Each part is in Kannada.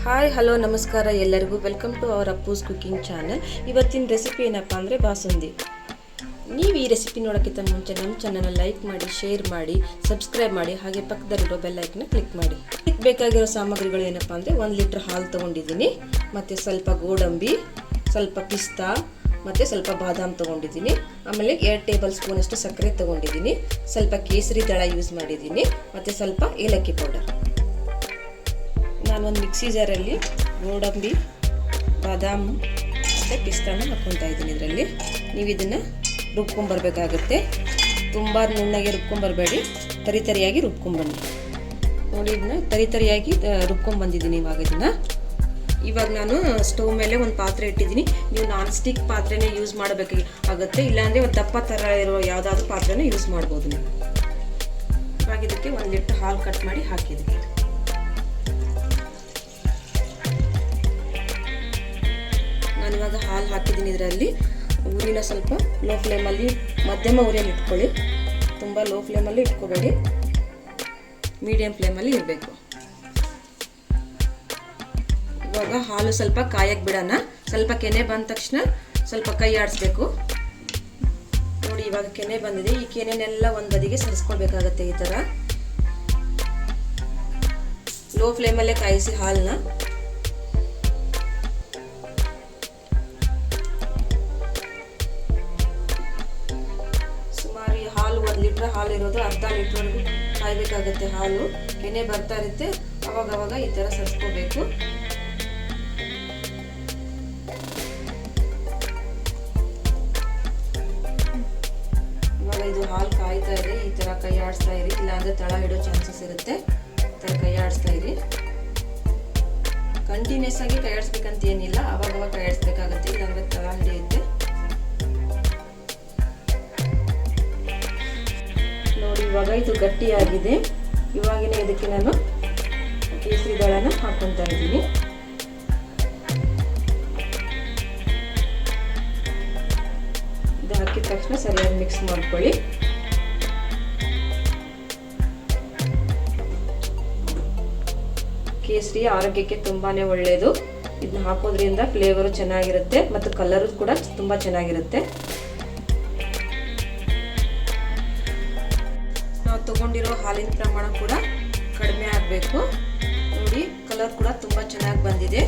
ಹಾಯ್ ಹಲೋ ನಮಸ್ಕಾರ ಎಲ್ಲರಿಗೂ welcome to our Appu's cooking channel. ಇವತ್ತಿನ ರೆಸಿಪಿ ಏನಪ್ಪ ಅಂದರೆ ಬಾಸುಂದಿ. ನೀವು ಈ ರೆಸಿಪಿ ನೋಡೋಕ್ಕಿಂತ ಮುಂಚೆ ನಮ್ಮ ಚಾನಲ್ನ ಲೈಕ್ ಮಾಡಿ, ಶೇರ್ ಮಾಡಿ, ಸಬ್ಸ್ಕ್ರೈಬ್ ಮಾಡಿ, ಹಾಗೆ ಪಕ್ಕದಲ್ಲಿರೋ ಬೆಲ್ ಐಕನ್ನ ಕ್ಲಿಕ್ ಮಾಡಿ. ಇದಕ್ಕೆ ಬೇಕಾಗಿರೋ ಸಾಮಗ್ರಿಗಳು ಏನಪ್ಪ ಅಂದರೆ 1 ಲೀಟ್ರ್ ಹಾಲು ತೊಗೊಂಡಿದ್ದೀನಿ, ಮತ್ತು ಸ್ವಲ್ಪ ಗೋಡಂಬಿ, ಸ್ವಲ್ಪ ಪಿಸ್ತಾ, ಮತ್ತು ಸ್ವಲ್ಪ ಬಾದಾಮ್ ತೊಗೊಂಡಿದ್ದೀನಿ. ಆಮೇಲೆ 2 ಟೇಬಲ್ ಸ್ಪೂನಷ್ಟು ಸಕ್ಕರೆ ತೊಗೊಂಡಿದ್ದೀನಿ, ಸ್ವಲ್ಪ ಕೇಸರಿ ದಳ ಯೂಸ್ ಮಾಡಿದ್ದೀನಿ, ಮತ್ತು ಸ್ವಲ್ಪ ಏಲಕ್ಕಿ ಪೌಡರ್. ನಾನೊಂದು ಮಿಕ್ಸಿ ಜಾರಲ್ಲಿ ಗೋಡಂಬಿ, ಬಾದಾಮ್ ಮತ್ತು ಪಿಸ್ತಾನ ಹಾಕ್ಕೊತಾ ಇದ್ದೀನಿ. ಇದರಲ್ಲಿ ನೀವು ಇದನ್ನು ರುಬ್ಕೊಂಬರ್ಬೇಕಾಗುತ್ತೆ. ತುಂಬ ನುಣ್ಣಗೆ ರುಬ್ಕೊಂಬರಬೇಡಿ, ತರಿಯಾಗಿ ರುಬ್ಕೊಂಬನ್ನಿ. ನೋಡಿ, ಇದನ್ನ ತರಿಯಾಗಿ ರುಬ್ಕೊಂಬಂದಿದ್ದೀನಿ. ಇವಾಗ ನಾನು ಸ್ಟವ್ ಮೇಲೆ ಒಂದು ಪಾತ್ರೆ ಇಟ್ಟಿದ್ದೀನಿ. ನೀವು ನಾನ್ ಸ್ಟಿಕ್ ಪಾತ್ರೆನೇ ಯೂಸ್ ಮಾಡಬೇಕಾಗುತ್ತೆ, ಇಲ್ಲಾಂದರೆ ಒಂದು ದಪ್ಪ ಥರ ಇರೋ ಯಾವುದಾದ್ರೂ ಪಾತ್ರೆನೇ ಯೂಸ್ ಮಾಡ್ಬೋದು ನೀವು. ಇವಾಗ ಇದಕ್ಕೆ 1 ಲೀಟ್ರ್ ಹಾಲು ಕಟ್ ಮಾಡಿ ಹಾಕಿದ್ದೀನಿ. ನಾನಿವಾಗ ಹಾಲು ಹಾಕಿದ್ದೀನಿ. ಇದರಲ್ಲಿ ಊರಿನ ಸ್ವಲ್ಪ ಲೋ ಫ್ಲೇಮಲ್ಲಿ, ಮಧ್ಯಮ ಉರಿಯಲ್ಲಿ ಇಟ್ಕೊಳ್ಳಿ. ತುಂಬ ಲೋ ಫ್ಲೇಮಲ್ಲಿ ಇಟ್ಕೋಬೇಡಿ, ಮೀಡಿಯಂ ಫ್ಲೇಮಲ್ಲಿ ಇರಬೇಕು. ಇವಾಗ ಹಾಲು ಸ್ವಲ್ಪ ಕಾಯಕ್ಕೆ ಬಿಡೋಣ. ಸ್ವಲ್ಪ ಕೆನೆ ಬಂದ ತಕ್ಷಣ ಸ್ವಲ್ಪ ಕೈ ಆಡಿಸ್ಬೇಕು. ನೋಡಿ, ಇವಾಗ ಕೆನೆ ಬಂದಿದೆ. ಈ ಕೆನೆನೆಲ್ಲ ಒಂದು ಬದಿಗೆ ಸರಿಸ್ಕೊಳ್ಬೇಕಾಗತ್ತೆ. ಈ ಥರ ಲೋ ಫ್ಲೇಮಲ್ಲೇ ಕಾಯಿಸಿ ಹಾಲನ್ನ. ಹಾಲು 1 ಲೀಟ್ರ್ ಹಾಲು ಇರೋದು ಅರ್ಧ ಲೀಟ್ರ್ವರೆಗೂ ಕಾಯಬೇಕಾಗತ್ತೆ. ಹಾಲು ಕೆನೆ ಬರ್ತಾ ಇರುತ್ತೆ, ಅವಾಗವಾಗ ಈ ಥರ ಸರಿಸ್ಕೋಬೇಕು. ಇವಾಗ ಇದು ಹಾಲು ಕಾಯ್ತಾ ಇದೆ. ಈ ಥರ ಕೈ ಆಡಿಸ್ತಾ ಇರಿ, ಇಲ್ಲಾಂದರೆ ತಳ ಹಿಡೋ ಚಾನ್ಸಸ್ ಇರುತ್ತೆ. ಈ ಥರ ಕೈ ಆಡಿಸ್ತಾ ಇರಿ. ಕಂಟಿನ್ಯೂಸ್ ಆಗಿ ಕೈ ಆಡಿಸ್ಬೇಕಂತ ಏನಿಲ್ಲ, ಅವಾಗವಾಗ ಕೈ ಆಡಿಸ್ಬೇಕಾಗತ್ತೆ, ಇಲ್ಲಾಂದರೆ ತಳ ಹಿಡಿಯುತ್ತೆ. ನೋಡಿ, ಇವಾಗ ಇದು ಗಟ್ಟಿಯಾಗಿದೆ. ಇವಾಗಿನ ಇದಕ್ಕೆ ನಾನು ಕೇಸರಿ ದಳನ ಹಾಕ್ಕೊತಾ ಇದ್ದೀನಿ. ಇದು ಹಾಕಿದ ತಕ್ಷಣ ಸರಿಯಾಗಿ ಮಿಕ್ಸ್ ಮಾಡ್ಕೊಳ್ಳಿ. ಕೇಸರಿ ಆರೋಗ್ಯಕ್ಕೆ ತುಂಬಾನೇ ಒಳ್ಳೆಯದು. ಇದನ್ನ ಹಾಕೋದ್ರಿಂದ ಫ್ಲೇವರು ಚೆನ್ನಾಗಿರುತ್ತೆ ಮತ್ತು ಕಲರು ಕೂಡ ತುಂಬ ಚೆನ್ನಾಗಿರುತ್ತೆ. ನಾವು ತಗೊಂಡಿರೋ ಹಾಲಿನ ಪ್ರಮಾಣ ಕೂಡ ಕಡಿಮೆ ಆಗಬೇಕು. ನೋಡಿ, ಕಲರ್ ಕೂಡ ತುಂಬ ಚೆನ್ನಾಗಿ ಬಂದಿದೆ.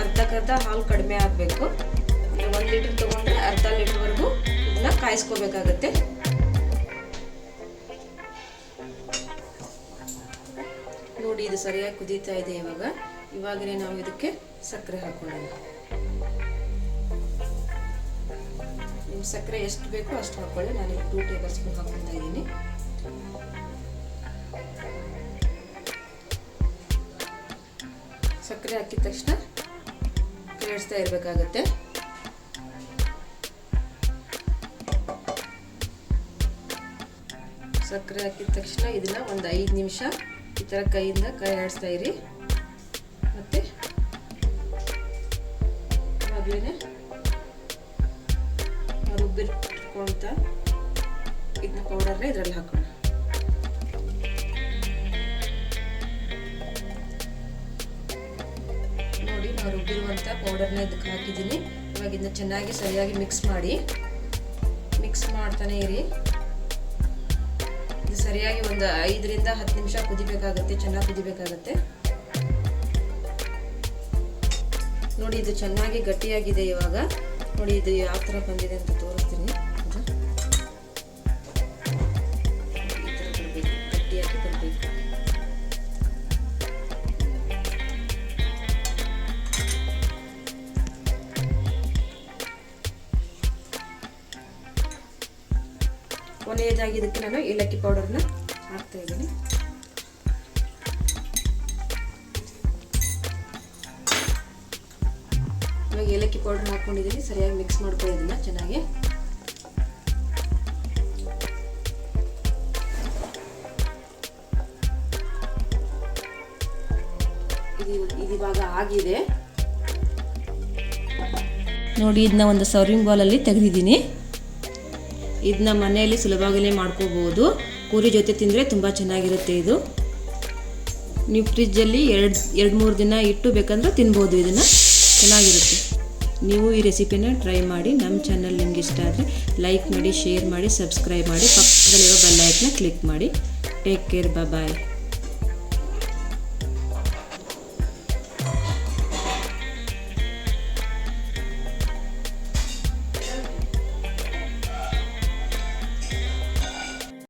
ಅರ್ಧಕ್ಕರ್ಧ ಹಾಲು ಕಡಿಮೆ ಆಗಬೇಕು. 1 ಲೀಟ್ರ್ ತಗೊಂಡ್ರೆ ಅರ್ಧ ಲೀಟ್ರ್ವರೆಗೂ ಇದನ್ನ ಕಾಯಿಸ್ಕೋಬೇಕಾಗತ್ತೆ. ನೋಡಿ, ಇದು ಸರಿಯಾಗಿ ಕುದೀತಾ ಇದೆ. ಇವಾಗನೇ ನಾವು ಇದಕ್ಕೆ ಸಕ್ಕರೆ ಹಾಕೊಳ್ಳೋಣ. ನಿಮ್ಮ ಸಕ್ಕರೆ ಎಷ್ಟು ಬೇಕೋ ಅಷ್ಟು ಹಾಕೊಳ್ಳಿ. ನಾನು 2 ಟೇಬಲ್ ಸ್ಪೂನ್ ಹಾಕ್ಕೊತಾ ಇದ್ದೀನಿ. ಸಕ್ಕರೆ ಹಾಕಿದ ತಕ್ಷಣ ಕಲಿಸ್ತಾ ಇರಬೇಕಾಗತ್ತೆ. ಸಕ್ಕರೆ ಹಾಕಿದ ತಕ್ಷಣ ಇದನ್ನ ಒಂದು 5 ನಿಮಿಷ ಈ ಥರ ಕೈಯಿಂದ ಕೈ ಆಡಿಸ್ತಾ ಇರಿ. ಮತ್ತೆ ಇವಾಗಲೇ ರುಬ್ಬಿಟ್ಕೊಳ್ತಾ ಇದನ್ನ ಪೌಡರ್ನ ಇದರಲ್ಲಿ ಹಾಕೋಣ. ನೋಡಿ, ನಾವು ರುಬ್ಬಿರುವಂಥ ಪೌಡರ್ನ ಇದಕ್ಕೆ ಹಾಕಿದ್ದೀನಿ. ಇವಾಗ ಇದನ್ನ ಚೆನ್ನಾಗಿ ಸರಿಯಾಗಿ ಮಿಕ್ಸ್ ಮಾಡಿ, ಮಿಕ್ಸ್ ಮಾಡ್ತಾನೆ ಇರಿ. ಇದು ಸರಿಯಾಗಿ ಒಂದು 5 ರಿಂದ 10 ನಿಮಿಷ ಕುದಿಬೇಕಾಗತ್ತೆ, ಚೆನ್ನಾಗಿ ಕುದಿಬೇಕಾಗತ್ತೆ. ನೋಡಿ, ಇದು ಚೆನ್ನಾಗಿ ಗಟ್ಟಿಯಾಗಿದೆ. ಇವಾಗ ನೋಡಿ, ಇದು ಯಾವ ಥರ ಬಂದಿದೆ ಅಂತ ತೋರಿಸ್ತೀನಿ. ಈ ಥರ ಬರಬೇಕು, ಗಟ್ಟಿಯಾಗಿ ಬರಬೇಕು. ಕೊನೆಯದಾಗಿ ಇದಕ್ಕೆ ನಾನು ಏಲಕ್ಕಿ ಪೌಡರ್ನ ಹಾಕ್ತಾ ಇದ್ದೀನಿ. ಇವಾಗ ಏಲಕ್ಕಿ ಪೌಡರ್ ಹಾಕ್ಕೊಂಡಿದ್ದೀನಿ. ಸರಿಯಾಗಿ ಮಿಕ್ಸ್ ಮಾಡ್ಕೊಳ್ಳೋದಿಲ್ಲ ಚೆನ್ನಾಗಿ. ಇದಿವಾಗ ಆಗಿದೆ. ನೋಡಿ, ಇದನ್ನ ಒಂದು ಸರ್ವಿಂಗ್ ಬೌಲಲ್ಲಿ ತೆಗೆದಿದ್ದೀನಿ. ಇದನ್ನ ಮನೆಯಲ್ಲಿ ಸುಲಭವಾಗಲೇ ಮಾಡ್ಕೋಬಹುದು. ಪೂರಿ ಜೊತೆ ತಿಂದರೆ ತುಂಬ ಚೆನ್ನಾಗಿರುತ್ತೆ ಇದು. ನೀವು ಫ್ರಿಜ್ಜಲ್ಲಿ 2-3 ದಿನ ಇಟ್ಟು ಬೇಕಂದ್ರೆ ತಿನ್ಬೋದು. ಇದನ್ನು ಚೆನ್ನಾಗಿರುತ್ತೆ. ನೀವು ಈ ರೆಸಿಪಿನ ಟ್ರೈ ಮಾಡಿ. ನಮ್ಮ ಚಾನಲ್ ನಿಮ್ಗೆ ಇಷ್ಟ ಆದರೆ ಲೈಕ್ ಮಾಡಿ, ಶೇರ್ ಮಾಡಿ, ಸಬ್ಸ್ಕ್ರೈಬ್ ಮಾಡಿ, ಪಕ್ಕದಲ್ಲಿರೋ ಬೆಲ್ ಐಕನ್ನ ಕ್ಲಿಕ್ ಮಾಡಿ. ಟೇಕ್ ಕೇರ್, ಬಾಯ್.